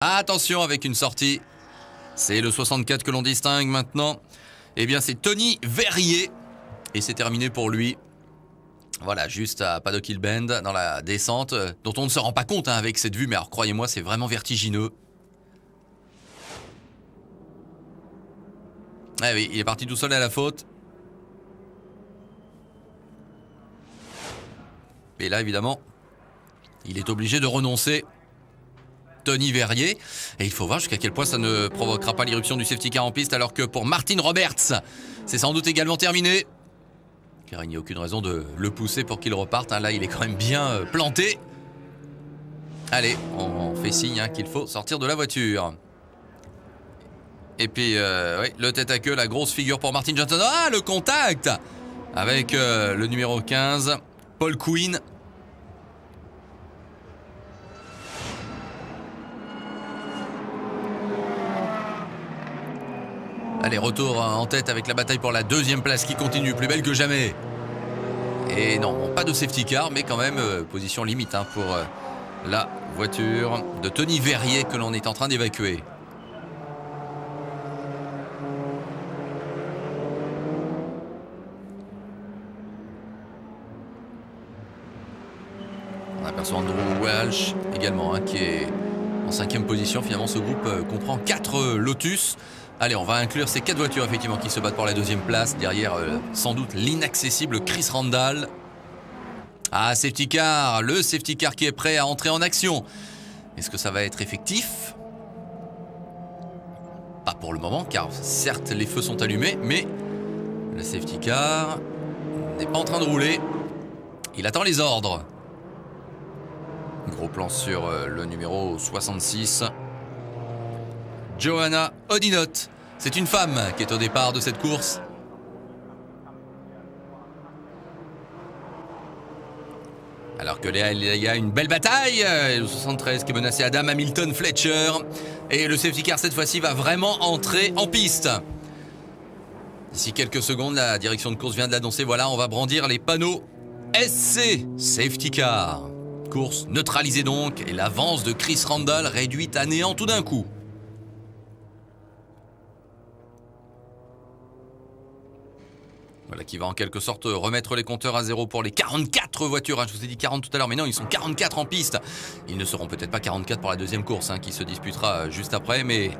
Attention avec une sortie. C'est le 64 que l'on distingue maintenant. Eh bien, c'est Tony Verrier. Et c'est terminé pour lui. Voilà, juste à Paddock Hill Bend, dans la descente, dont on ne se rend pas compte avec cette vue, mais alors croyez-moi, c'est vraiment vertigineux. Ah oui, il est parti tout seul à la faute. Et là, évidemment, il est obligé de renoncer. Tony Verrier. Et il faut voir jusqu'à quel point ça ne provoquera pas l'irruption du safety car en piste, alors que pour Martin Roberts, c'est sans doute également terminé. Car il n'y a aucune raison de le pousser pour qu'il reparte. Là, il est quand même bien planté. Allez, on fait signe qu'il faut sortir de la voiture. Et puis, oui, le tête à queue, la grosse figure pour Martin Johnson. Ah, le contact avec le numéro 15, Paul Quinn. Allez, retour en tête avec la bataille pour la deuxième place qui continue, plus belle que jamais. Et non, pas de safety car, mais quand même position limite pour la voiture de Tony Verrier que l'on est en train d'évacuer. On aperçoit Andrew Welch également qui est en 5e position. Finalement, ce groupe comprend 4 Lotus. Allez, on va inclure ces 4 voitures effectivement qui se battent pour la deuxième place. Derrière, sans doute, l'inaccessible Chris Randall. Ah, safety car, le safety car qui est prêt à entrer en action. Est-ce que ça va être effectif? Pas pour le moment, car certes, les feux sont allumés, mais le safety car n'est pas en train de rouler. Il attend les ordres. Gros plan sur le numéro 66. Johanna Odinot. C'est une femme qui est au départ de cette course. Alors que là, il y a une belle bataille. Le 73 qui est menacé Adam Hamilton Fletcher. Et le safety car cette fois-ci va vraiment entrer en piste. D'ici quelques secondes, la direction de course vient de l'annoncer. Voilà, on va brandir les panneaux SC Safety Car. Course neutralisée donc. Et l'avance de Chris Randall réduite à néant tout d'un coup. Voilà qui va en quelque sorte remettre les compteurs à zéro pour les 44 voitures. Je vous ai dit 40 tout à l'heure, mais non, ils sont 44 en piste. Ils ne seront peut-être pas 44 pour la deuxième course qui se disputera juste après, mais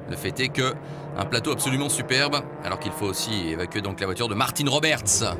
le fait est que un plateau absolument superbe, alors qu'il faut aussi évacuer donc la voiture de Martin Roberts.